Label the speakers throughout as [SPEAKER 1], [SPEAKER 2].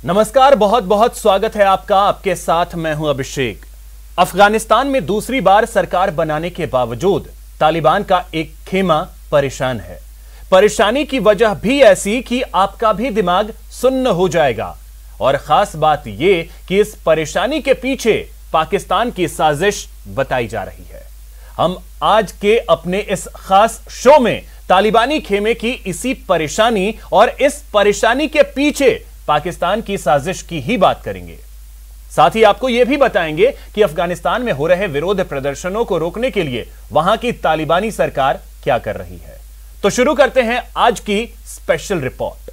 [SPEAKER 1] नमस्कार, बहुत बहुत स्वागत है आपका। आपके साथ मैं हूं अभिषेक। अफगानिस्तान में दूसरी बार सरकार बनाने के बावजूद तालिबान का एक खेमा परेशान है। परेशानी की वजह भी ऐसी कि आपका भी दिमाग सुन्न हो जाएगा। और खास बात यह कि इस परेशानी के पीछे पाकिस्तान की साजिश बताई जा रही है। हम आज के अपने इस खास शो में तालिबानी खेमे की इसी परेशानी और इस परेशानी के पीछे पाकिस्तान की साजिश की ही बात करेंगे। साथ ही आपको यह भी बताएंगे कि अफगानिस्तान में हो रहे विरोध प्रदर्शनों को रोकने के लिए वहां की तालिबानी सरकार क्या कर रही है। तो शुरू करते हैं आज की स्पेशल रिपोर्ट।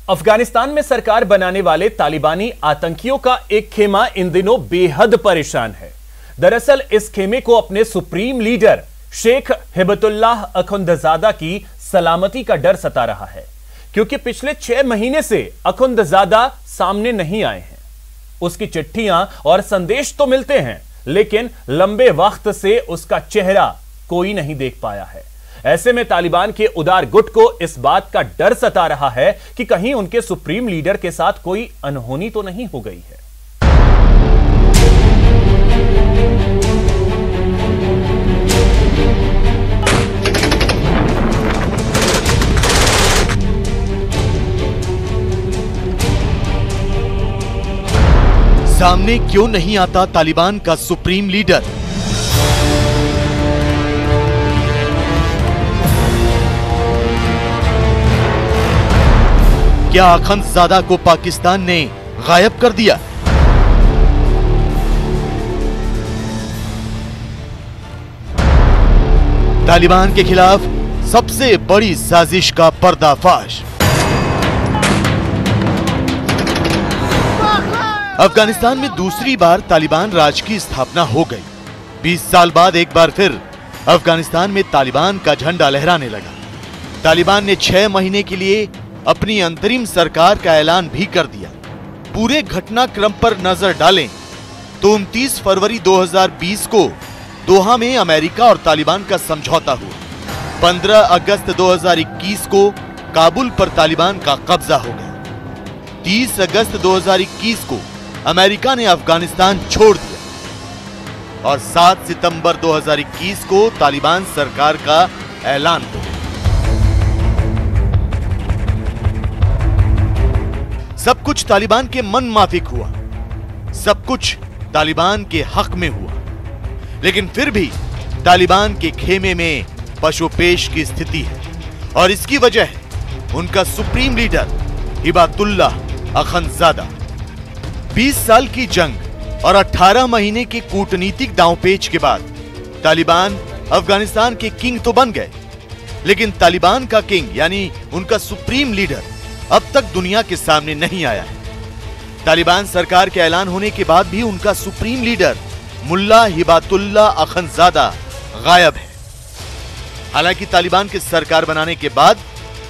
[SPEAKER 1] अफगानिस्तान में सरकार बनाने वाले तालिबानी आतंकियों का एक खेमा इन दिनों बेहद परेशान है। दरअसल इस खेमे को अपने सुप्रीम लीडर शेख हिबतुल्लाह अखुंदजादा की सलामती का डर सता रहा है, क्योंकि पिछले 6 महीने से अखुंदजादा सामने नहीं आए हैं। उसकी चिट्ठियां और संदेश तो मिलते हैं, लेकिन लंबे वक्त से उसका चेहरा कोई नहीं देख पाया है। ऐसे में तालिबान के उदार गुट को इस बात का डर सता रहा है कि कहीं उनके सुप्रीम लीडर के साथ कोई अनहोनी तो नहीं हो गई है।
[SPEAKER 2] सामने क्यों नहीं आता तालिबान का सुप्रीम लीडर? क्या अखंदजादा को पाकिस्तान ने गायब कर दिया? तालिबान के खिलाफ सबसे बड़ी साजिश का पर्दाफाश। अफगानिस्तान में दूसरी बार तालिबान राज की स्थापना हो गई। 20 साल बाद एक बार फिर अफगानिस्तान में तालिबान का झंडा लहराने लगा। तालिबान ने 6 महीने के लिए अपनी अंतरिम सरकार का ऐलान भी कर दिया। पूरे घटनाक्रम पर नजर डालें तो 29 फरवरी 2020 को दोहा में अमेरिका और तालिबान का समझौता हुआ। 15 अगस्त 2021 को काबुल पर तालिबान का कब्जा हो गया। 30 अगस्त 2021 को अमेरिका ने अफगानिस्तान छोड़ दिया और 7 सितंबर 2021 को तालिबान सरकार का ऐलान हो गया। सब कुछ तालिबान के मन माफिक हुआ, सब कुछ तालिबान के हक में हुआ, लेकिन फिर भी तालिबान के खेमे में पशुपेश की स्थिति है। और इसकी वजह है उनका सुप्रीम लीडर हिबतुल्लाह अखुंदजादा। 20 साल की जंग और 18 महीने के कूटनीतिक दांवपेच के बाद तालिबान अफगानिस्तान के किंग तो बन गए, लेकिन तालिबान का किंग यानी उनका सुप्रीम लीडर अब तक दुनिया के सामने नहीं आया है। तालिबान सरकार के ऐलान होने के बाद भी उनका सुप्रीम लीडर मुल्ला हिबतुल्लाह अखुंदजादा गायब है। हालांकि तालिबान की सरकार बनाने के बाद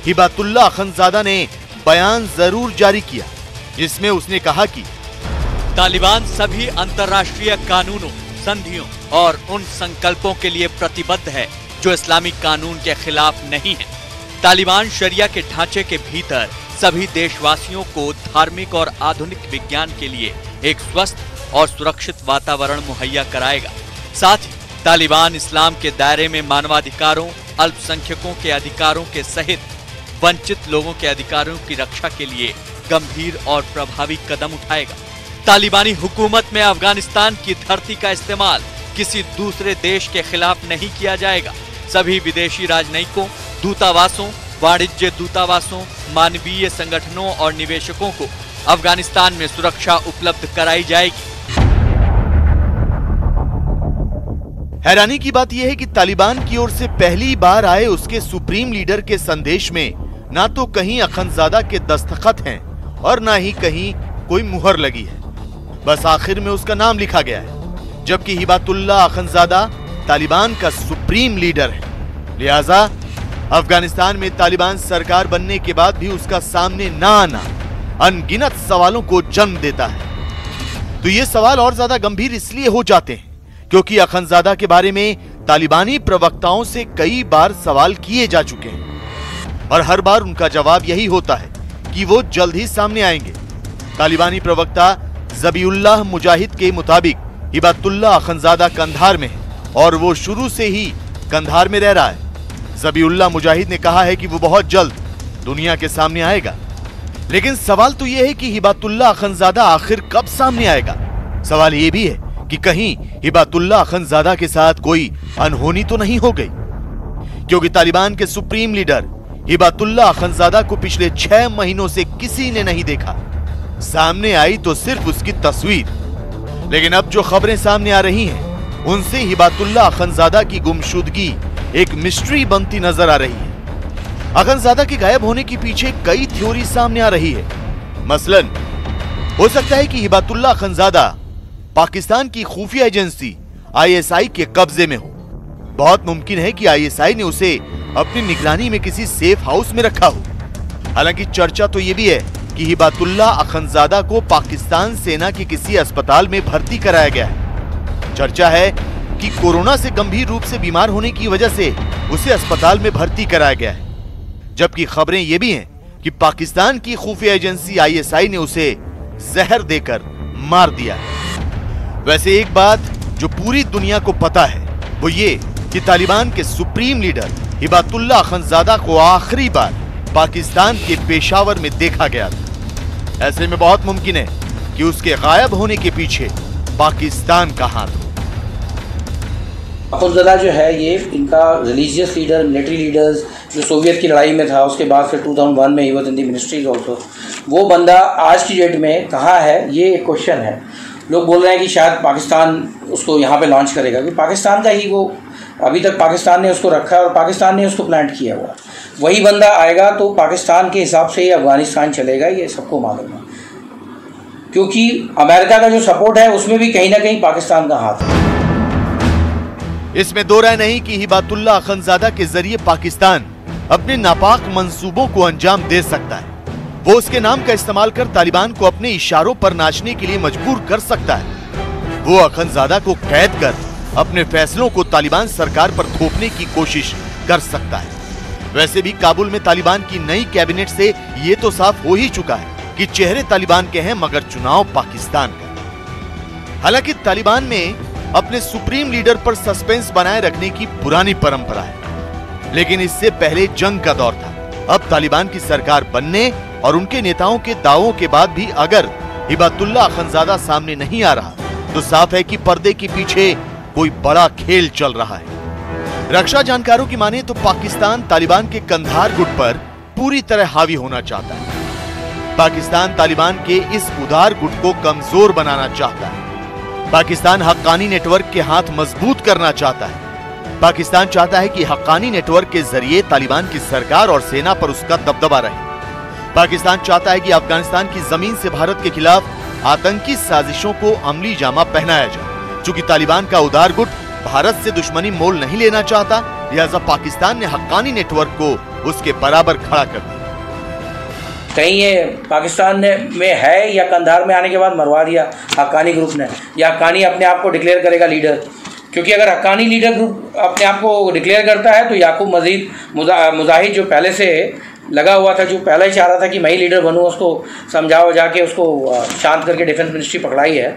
[SPEAKER 2] हिबतुल्लाह अखुंदजादा ने बयान जरूर जारी किया, जिसमें उसने कहा कि
[SPEAKER 3] तालिबान सभी अंतर्राष्ट्रीय कानूनों, संधियों और उन संकल्पों के लिए प्रतिबद्ध है जो इस्लामिक कानून के खिलाफ नहीं है। तालिबान शरिया के ढांचे के भीतर सभी देशवासियों को धार्मिक और आधुनिक विज्ञान के लिए एक स्वस्थ और सुरक्षित वातावरण मुहैया कराएगा। साथ ही तालिबान इस्लाम के दायरे में मानवाधिकारों, अल्पसंख्यकों के अधिकारों के सहित वंचित लोगों के अधिकारों की रक्षा के लिए गंभीर और प्रभावी कदम उठाएगा। तालिबानी हुकूमत में अफगानिस्तान की धरती का इस्तेमाल किसी दूसरे देश के खिलाफ नहीं किया जाएगा। सभी विदेशी राजनयिकों, दूतावासों, वाणिज्य दूतावासों, मानवीय संगठनों और निवेशकों को अफगानिस्तान में सुरक्षा उपलब्ध कराई जाएगी।
[SPEAKER 2] हैरानी की बात यह है कि तालिबान की ओर से पहली बार आए उसके सुप्रीम लीडर के संदेश में ना तो कहीं अखुंदजादा के दस्तखत हैं और ना ही कहीं कोई मुहर लगी है। बस आखिर में उसका नाम लिखा गया है, जबकि हिबतुल्लाह अखुंदजादा तालिबान का सुप्रीम लीडर है। लिहाजा अफगानिस्तान में तालिबान सरकार बनने के बाद भी उसका सामने ना आना अनगिनत सवालों को जन्म देता है। तो ये सवाल और ज्यादा गंभीर इसलिए हो जाते हैं क्योंकि अखंजादा के बारे में तालिबानी प्रवक्ताओं से कई बार सवाल किए जा चुके हैं और हर बार उनका जवाब यही होता है कि वो जल्द ही सामने आएंगे। तालिबानी प्रवक्ता ज़बीउल्लाह मुजाहिद के मुताबिक हिबातुल्लाह अखंजादा कंधार में है और वो शुरू से ही कंधार में रह रहा है। ज़बीउल्लाह मुजाहिद ने कहा है कि वो बहुत जल्द दुनिया के सामने आएगा। लेकिन सवाल तो यह है कि हिबातुल्लाह अखंजादा आखिर कब सामने आएगा। सवाल यह भी है कि कहीं हिबातुल्लाह अखंजादा के साथ कोई अनहोनी तो नहीं हो गई, क्योंकि तालिबान के सुप्रीम लीडर हिबातुल्लाह अखंजादा को पिछले 6 महीनों से किसी ने नहीं देखा। सामने आई तो सिर्फ उसकी तस्वीर, लेकिन अब जो खबरें सामने आ रही हैं उनसे हिबातुल्लाह अखंजादा की गुमशुदगी एक मिस्ट्री बनती नजर आ रही है। अखंजादा के गायब होने के पीछे कई थ्योरी सामने आ रही है। मसलन हो सकता है कि हिबातुल्लाह अखंजादा पाकिस्तान की खुफिया एजेंसी ISI के कब्जे में हो। बहुत मुमकिन है कि ISI ने उसे अपनी निगरानी में किसी सेफ हाउस में रखा हो। हालांकि चर्चा तो यह भी है कि हिबातुल्लाह अखंजादा को पाकिस्तान सेना के किसी अस्पताल में भर्ती कराया गया है। चर्चा है कि कोरोना से गंभीर रूप से बीमार होने की वजह से उसे अस्पताल में भर्ती कराया गया है, जबकि खबरें यह भी हैं कि पाकिस्तान की खुफिया एजेंसी ISI ने उसे जहर देकर मार दिया है। वैसे एक बात जो पूरी दुनिया को पता है वो ये कि तालिबान के सुप्रीम लीडर हिबातुल्लाह अखंजादा को आखिरी बार पाकिस्तान के पेशावर में देखा गया था। ऐसे में बहुत मुमकिन है कि उसके गायब होने के पीछे पाकिस्तान का हाथ हो।
[SPEAKER 4] अखंजादा जो है ये इनका रिलीजियस लीडर, मिलिट्री लीडर्स जो सोवियत की लड़ाई में था, उसके बाद फिर 2001 में he was in the ministries also, वो बंदा आज की डेट में कहाँ है, ये एक क्वेश्चन है। लोग बोल रहे हैं कि शायद पाकिस्तान उसको यहाँ पे लॉन्च करेगा, क्योंकि पाकिस्तान का ही वो अभी तक पाकिस्तान ने उसको रखा है और पाकिस्तान ने उसको प्लांट किया हुआ। वही बंदा आएगा तो पाकिस्तान के हिसाब से ही अफगानिस्तान चलेगा, ये सबको मालूम है, क्योंकि अमेरिका का जो सपोर्ट है उसमें भी कहीं ना कहीं पाकिस्तान का हाथ है।
[SPEAKER 2] इसमें दो राय नहीं कि हिबातुल्लाह अखंजादा के जरिए पाकिस्तान अपने नापाक मंसूबों को अंजाम दे सकता है। वो उसके नाम का इस्तेमाल कर तालिबान को अपने इशारों पर नाचने के लिए मजबूर कर सकता है। वो अखंजादा को कैद कर अपने फैसलों को तालिबान सरकार पर थोपने की कोशिश कर सकता है। वैसे भी काबुल में तालिबान की नई कैबिनेट से ये तो साफ हो ही चुका है कि चेहरे तालिबान के हैं मगर चुनाव पाकिस्तान का। हालांकि तालिबान में अपने सुप्रीम लीडर पर सस्पेंस बनाए रखने की पुरानी परंपरा है, लेकिन इससे पहले जंग का दौर था। अब तालिबान की सरकार बनने और उनके नेताओं के दावों के बाद भी अगर हिबातुल्लाह अखंजादा सामने नहीं आ रहा तो साफ है कि पर्दे के पीछे कोई बड़ा खेल चल रहा है। रक्षा जानकारों की माने तो पाकिस्तान तालिबान के कंधार गुट पर पूरी तरह हावी होना चाहता है। पाकिस्तान तालिबान के इस उदार गुट को कमजोर बनाना चाहता है। पाकिस्तान हक्कानी नेटवर्क के हाथ मजबूत करना चाहता है। पाकिस्तान चाहता है कि हक्कानी नेटवर्क के जरिए तालिबान की सरकार और सेना पर उसका दबदबा रहे। पाकिस्तान चाहता है कि अफगानिस्तान की जमीन से भारत के खिलाफ आतंकी साजिशों को अमली जामा पहनाया जाए। चूंकि तालिबान का उदार गुट भारत से दुश्मनी मोल नहीं लेना चाहता, लिहाजा पाकिस्तान ने हक्कानी नेटवर्क को उसके बराबर खड़ा कर दिया।
[SPEAKER 4] कहीं ये पाकिस्तान में है या कंधार में आने के बाद मरवा दिया हक्कानी ग्रुप ने, या हक्कानी अपने आप को डिक्लेयर करेगा लीडर, क्योंकि अगर हक्कानी लीडर ग्रुप अपने आप को डिक्लेयर करता है तो याकूब मजीद मुजाहिद जो पहले से लगा हुआ था, जो पहले ही चाह रहा था कि मैं ही लीडर बनूं, उसको समझाओ जाके उसको शांत करके डिफेंस मिनिस्ट्री पकड़ाई है।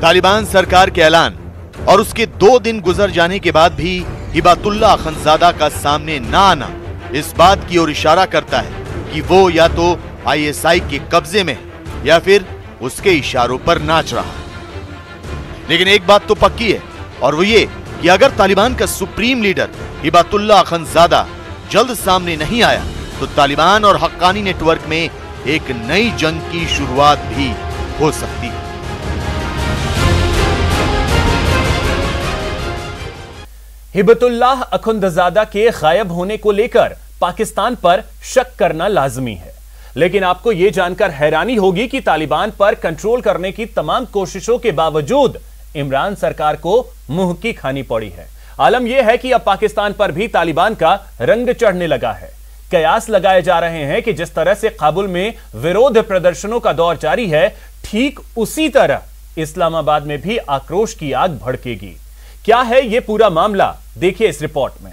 [SPEAKER 2] तालिबान सरकार के ऐलान और उसके 2 दिन गुजर जाने के बाद भी हिबातुल्लाह अखंजादा का सामने ना आना इस बात की ओर इशारा करता है कि वो या तो ISI के कब्जे में या फिर उसके इशारों पर नाच रहा है। लेकिन एक बात तो पक्की है और वो ये कि अगर तालिबान का सुप्रीम लीडर हिबातुल्लाह अखंजादा जल्द सामने नहीं आया तो तालिबान और हक्कानी नेटवर्क में एक नई जंग की शुरुआत भी हो सकती है।
[SPEAKER 1] हिबातुल्लाह अखंजादा के गायब होने को लेकर पाकिस्तान पर शक करना लाजमी है, लेकिन आपको यह जानकर हैरानी होगी कि तालिबान पर कंट्रोल करने की तमाम कोशिशों के बावजूद इमरान सरकार को मुंह की खानी पड़ी है। आलम यह है कि अब पाकिस्तान पर भी तालिबान का रंग चढ़ने लगा है। कयास लगाए जा रहे हैं कि जिस तरह से काबुल में विरोध प्रदर्शनों का दौर जारी है, ठीक उसी तरह इस्लामाबाद में भी आक्रोश की आग भड़केगी। क्या है यह पूरा मामला, देखिए इस रिपोर्ट में।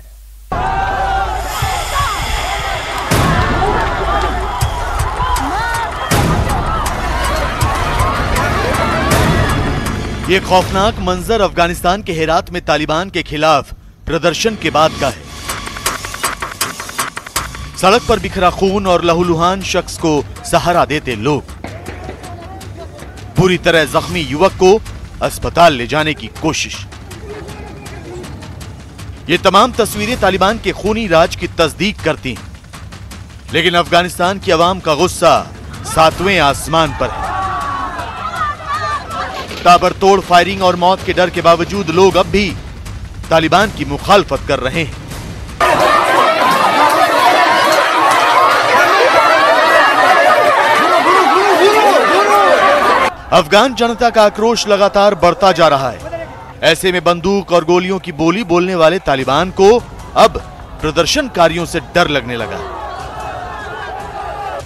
[SPEAKER 2] ये खौफनाक मंजर अफगानिस्तान के हेरात में तालिबान के खिलाफ प्रदर्शन के बाद का है। सड़क पर बिखरा खून और लहूलुहान शख्स को सहारा देते लोग, पूरी तरह जख्मी युवक को अस्पताल ले जाने की कोशिश। ये तमाम तस्वीरें तालिबान के खूनी राज की तस्दीक करती हैं, लेकिन अफगानिस्तान की आवाम का गुस्सा 7वें आसमान पर है। ताबड़तोड़ फायरिंग और मौत के डर के बावजूद लोग अब भी तालिबान की मुखालफत कर रहे हैं। अफगान जनता का आक्रोश लगातार बढ़ता जा रहा है। ऐसे में बंदूक और गोलियों की बोली बोलने वाले तालिबान को अब प्रदर्शनकारियों से डर लगने लगा।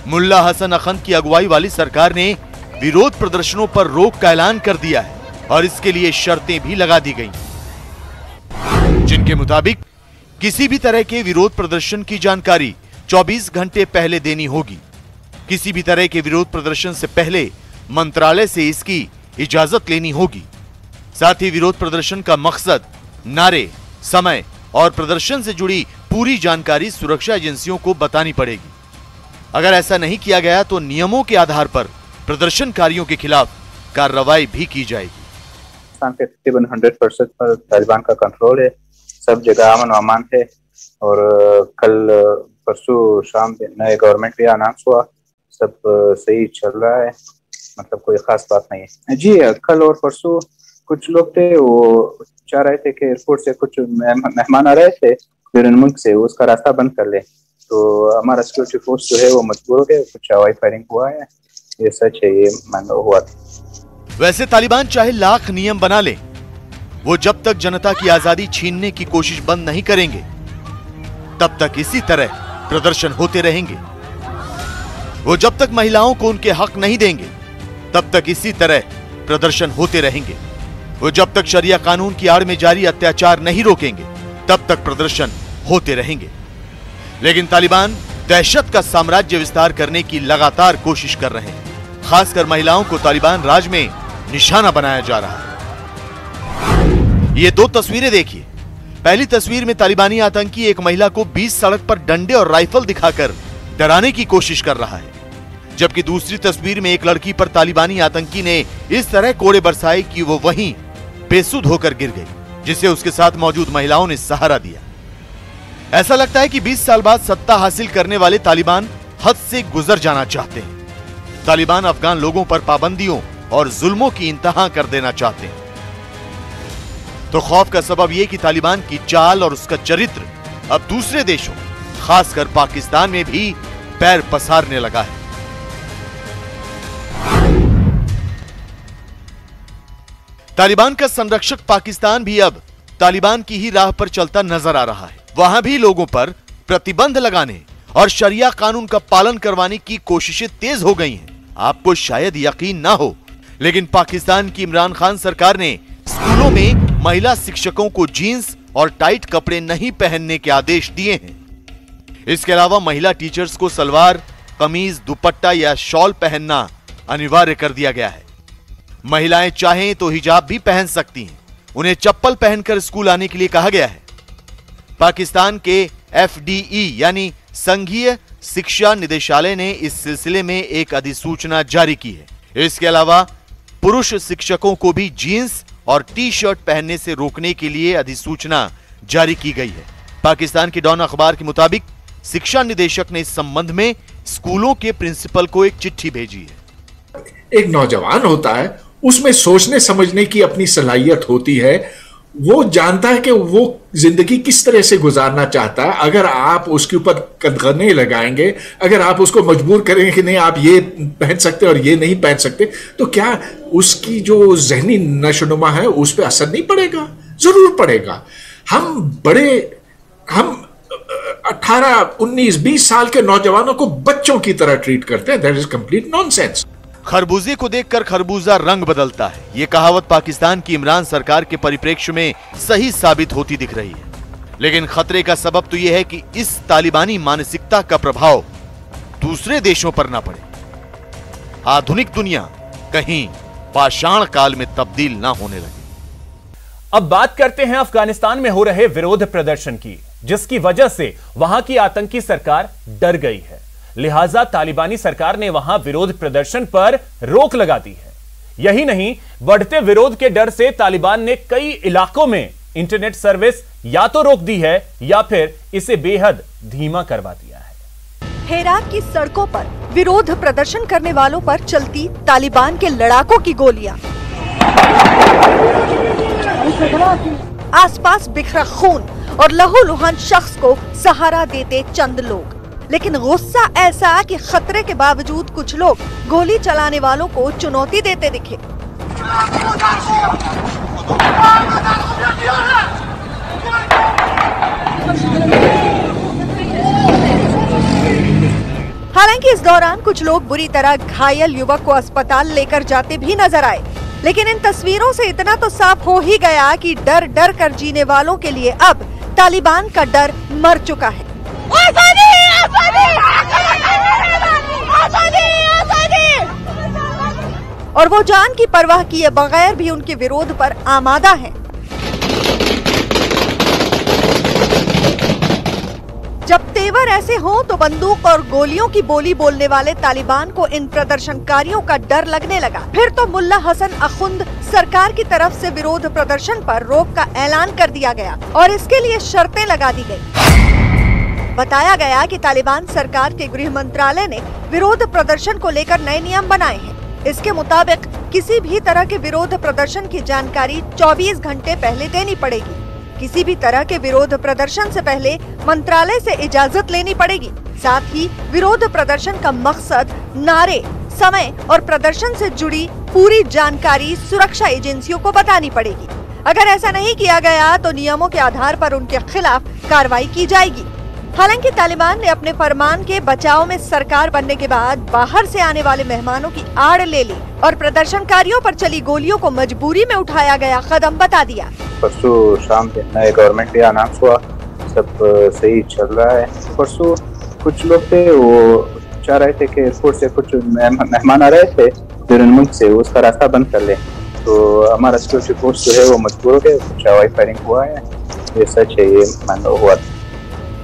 [SPEAKER 2] मुल्ला हसन अखंद की अगुवाई वाली सरकार ने विरोध प्रदर्शनों पर रोक का ऐलान कर दिया है और इसके लिए शर्तें भी लगा दी गई, जिनके मुताबिक किसी भी तरह के विरोध प्रदर्शन की जानकारी 24 घंटे पहले देनी होगी। किसी भी तरह के विरोध प्रदर्शन से पहले मंत्रालय से इसकी इजाजत लेनी होगी। साथ ही विरोध प्रदर्शन का मकसद, नारे, समय और प्रदर्शन से जुड़ी पूरी जानकारी सुरक्षा एजेंसियों को बतानी पड़ेगी। अगर ऐसा नहीं किया गया तो नियमों के आधार पर प्रदर्शनकारियों के खिलाफ कार्रवाई भी की जाएगी।
[SPEAKER 5] तकरीबन 100% पर तालिबान का कंट्रोल है, सब जगह अमन अमान है और कल परसों शाम नए गवर्नमेंट भी अनाउंस हुआ, सब सही चल रहा है, मतलब कोई खास बात नहीं है। जी कल और परसों कुछ लोग थे, वो चाह रहे थे कि एयरपोर्ट से कुछ मेहमान आ रहे थे बैरून मुल्क से, उसका रास्ता बंद कर ले, तो हमारा सिक्योरिटी फोर्स जो है वो मजबूर हो गए, कुछ हवाई फायरिंग हुआ है, ये सच है, ये मान हुआ था।
[SPEAKER 2] वैसे तालिबान चाहे लाख नियम बना ले, वो जब तक जनता की आजादी छीनने की कोशिश बंद नहीं करेंगे तब तक इसी तरह प्रदर्शन होते रहेंगे। वो जब तक महिलाओं को उनके हक नहीं देंगे तब तक इसी तरह प्रदर्शन होते रहेंगे। वो जब तक शरिया कानून की आड़ में जारी अत्याचार नहीं रोकेंगे तब तक प्रदर्शन होते रहेंगे। लेकिन तालिबान दहशत का साम्राज्य विस्तार करने की लगातार कोशिश कर रहे हैं। खासकर महिलाओं को तालिबान राज में निशाना बनाया जा रहा है। ये दो तस्वीरें देखिए। पहली तस्वीर में तालिबानी आतंकी एक महिला को बीच सड़क पर डंडे और राइफल दिखाकर डराने की कोशिश कर रहा है, जबकि दूसरी तस्वीर में एक लड़की पर तालिबानी आतंकी ने इस तरह कोड़े बरसाए कि वो वहीं बेसुध होकर गिर गई, जिसे उसके साथ मौजूद महिलाओं ने सहारा दिया। ऐसा लगता है कि 20 साल बाद सत्ता हासिल करने वाले तालिबान हद से गुजर जाना चाहते हैं। तालिबान अफगान लोगों पर पाबंदियों और जुल्मों की इंतहा कर देना चाहते हैं। तो खौफ का सबब यह कि तालिबान की चाल और उसका चरित्र अब दूसरे देशों, खासकर पाकिस्तान में भी पैर पसारने लगा है। तालिबान का संरक्षक पाकिस्तान भी अब तालिबान की ही राह पर चलता नजर आ रहा है। वहां भी लोगों पर प्रतिबंध लगाने और शरिया कानून का पालन करवाने की कोशिशें तेज हो गई हैं। आपको शायद यकीन ना हो, लेकिन पाकिस्तान की इमरान खान सरकार ने स्कूलों में महिला शिक्षकों को जीन्स और टाइट कपड़े नहीं पहनने के आदेश दिए हैं। इसके अलावा महिला टीचर्स को सलवार, कमीज, दुपट्टा या शॉल पहनना अनिवार्य कर दिया गया है। महिलाएं चाहें तो हिजाब भी पहन सकती हैं। उन्हें चप्पल पहनकर स्कूल आने के लिए कहा गया है। पाकिस्तान के FDE यानी संघीय शिक्षा निदेशालय ने इस सिलसिले में एक अधिसूचना जारी की है। इसके अलावा पुरुष शिक्षकों को भी जीन्स और टी-शर्ट पहनने से रोकने के लिए अधिसूचना जारी की गई है। पाकिस्तान की डॉन अखबार के मुताबिक शिक्षा निदेशक ने इस संबंध में स्कूलों के प्रिंसिपल को एक चिट्ठी भेजी है।
[SPEAKER 6] एक नौजवान होता है, उसमें सोचने समझने की अपनी सलाहियत होती है, वो जानता है कि वो जिंदगी किस तरह से गुजारना चाहता है। अगर आप उसके ऊपर कदगने लगाएंगे, अगर आप उसको मजबूर करेंगे कि नहीं आप ये पहन सकते और ये नहीं पहन सकते, तो क्या उसकी जो जहनी नशोनुमा है उस पर असर नहीं पड़ेगा? जरूर पड़ेगा। हम 18, 19, 20 साल के नौजवानों को बच्चों की तरह ट्रीट करते हैं। That is complete nonsense.
[SPEAKER 2] खरबूजे को देखकर खरबूजा रंग बदलता है, ये कहावत पाकिस्तान की इमरान सरकार के परिप्रेक्ष्य में सही साबित होती दिख रही है। लेकिन खतरे का सबब तो यह है कि इस तालिबानी मानसिकता का प्रभाव दूसरे देशों पर ना पड़े, आधुनिक दुनिया कहीं पाषाण काल में तब्दील ना होने लगे।
[SPEAKER 1] अब बात करते हैं अफगानिस्तान में हो रहे विरोध प्रदर्शन की, जिसकी वजह से वहां की आतंकी सरकार डर गई है। लिहाजा तालिबानी सरकार ने वहां विरोध प्रदर्शन पर रोक लगा दी है। यही नहीं, बढ़ते विरोध के डर से तालिबान ने कई इलाकों में इंटरनेट सर्विस या तो रोक दी है या फिर इसे बेहद धीमा करवा दिया है।
[SPEAKER 7] हेरात की सड़कों पर विरोध प्रदर्शन करने वालों पर चलती तालिबान के लड़ाकों की गोलियां, आसपास बिखरा खून और लहूलुहान शख्स को सहारा देते चंद लोग। लेकिन गुस्सा ऐसा कि खतरे के बावजूद कुछ लोग गोली चलाने वालों को चुनौती देते दिखे। हालांकि इस दौरान कुछ लोग बुरी तरह घायल युवक को अस्पताल लेकर जाते भी नजर आए। लेकिन इन तस्वीरों से इतना तो साफ हो ही गया कि डर डर कर जीने वालों के लिए अब तालिबान का डर मर चुका है। और वो जान की परवाह किए बगैर भी उनके विरोध पर आमादा हैं। जब तेवर ऐसे हो तो बंदूक और गोलियों की बोली बोलने वाले तालिबान को इन प्रदर्शनकारियों का डर लगने लगा। फिर तो मुल्ला हसन अखुंद सरकार की तरफ से विरोध प्रदर्शन पर रोक का ऐलान कर दिया गया और इसके लिए शर्तें लगा दी गई। बताया गया कि तालिबान सरकार के गृह मंत्रालय ने विरोध प्रदर्शन को लेकर नए नियम बनाए हैं। इसके मुताबिक किसी भी तरह के विरोध प्रदर्शन की जानकारी 24 घंटे पहले देनी पड़ेगी। किसी भी तरह के विरोध प्रदर्शन से पहले मंत्रालय से इजाजत लेनी पड़ेगी। साथ ही विरोध प्रदर्शन का मकसद, नारे, समय और प्रदर्शन से जुड़ी पूरी जानकारी सुरक्षा एजेंसियों को बतानी पड़ेगी। अगर ऐसा नहीं किया गया तो नियमों के आधार पर उनके खिलाफ कार्रवाई की जाएगी। हालांकि तालिबान ने अपने फरमान के बचाव में सरकार बनने के बाद बाहर से आने वाले मेहमानों की आड़ ले ली और प्रदर्शनकारियों पर चली गोलियों को मजबूरी में उठाया गया कदम बता दिया।
[SPEAKER 5] परसों शाम नए गवर्नमेंट भी अनाउंस हुआ, सब सही चल रहा है। परसों कुछ लोग थे वो चाह रहे थे कि एयरपोर्ट से कुछ मेहमान आ रहे थे बैरून मुल्क से, उसका रास्ता बंद कर ले। तो हमारा सिक्योरिटी फोर्स जो है वो मजबूर हो गए, कुछ हवाई फायरिंग हुआ है, ये सच है, ये मानो हुआ।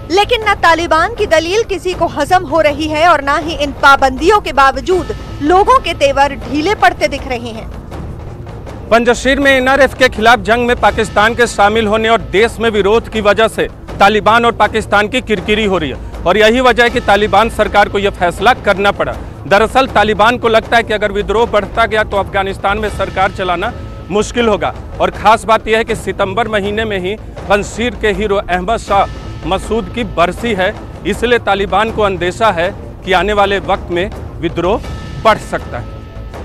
[SPEAKER 7] लेकिन न तालिबान की दलील किसी को हजम हो रही है और न ही इन पाबंदियों के बावजूद लोगों के तेवर ढीले पड़ते दिख रहे हैं।
[SPEAKER 8] पंजशीर में एनआरएफ के खिलाफ जंग में पाकिस्तान के शामिल होने और देश में विरोध की वजह से तालिबान और पाकिस्तान की किरकिरी हो रही है और यही वजह है कि तालिबान सरकार को यह फैसला करना पड़ा। दरअसल तालिबान को लगता है कि अगर विद्रोह बढ़ता गया तो अफगानिस्तान में सरकार चलाना मुश्किल होगा। और खास बात यह है कि सितंबर महीने में ही पंजशीर के हीरो अहमद शाह मसूद की बरसी है, इसलिए तालिबान को अंदेशा है कि आने वाले वक्त में विद्रोह बढ़ सकता है।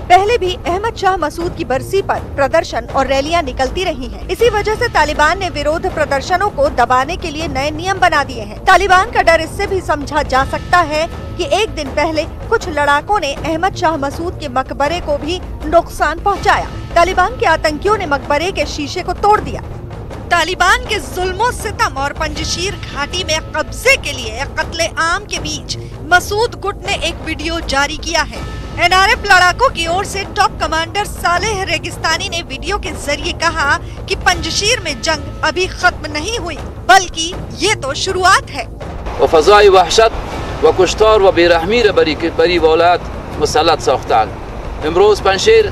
[SPEAKER 7] पहले भी अहमद शाह मसूद की बरसी पर प्रदर्शन और रैलियां निकलती रही हैं। इसी वजह से तालिबान ने विरोध प्रदर्शनों को दबाने के लिए नए नियम बना दिए हैं। तालिबान का डर इससे भी समझा जा सकता है कि एक दिन पहले कुछ लड़ाकों ने अहमद शाह मसूद के मकबरे को भी नुकसान पहुंचाया। तालिबान के आतंकियों ने मकबरे के शीशे को तोड़ दिया। तालिबान के जुल्मों सितम और पंजशीर घाटी में कब्जे के लिए कत्ले आम के बीच मसूद गुट ने एक वीडियो जारी किया है। एनआरएफ लड़ाकों की ओर से टॉप कमांडर सालेह रेगिस्तानी ने वीडियो के जरिए कहा कि पंजशीर में जंग अभी खत्म नहीं हुई, बल्कि ये तो शुरुआत है।
[SPEAKER 9] फज़ाई वहशत व कुश्तार व बेरहमी बरी वौलाद मुसल्लत साख्तान इमरोज पंजशीर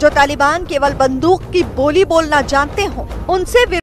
[SPEAKER 7] जो तालिबान केवल बंदूक की बोली बोलना जानते हों, उनसे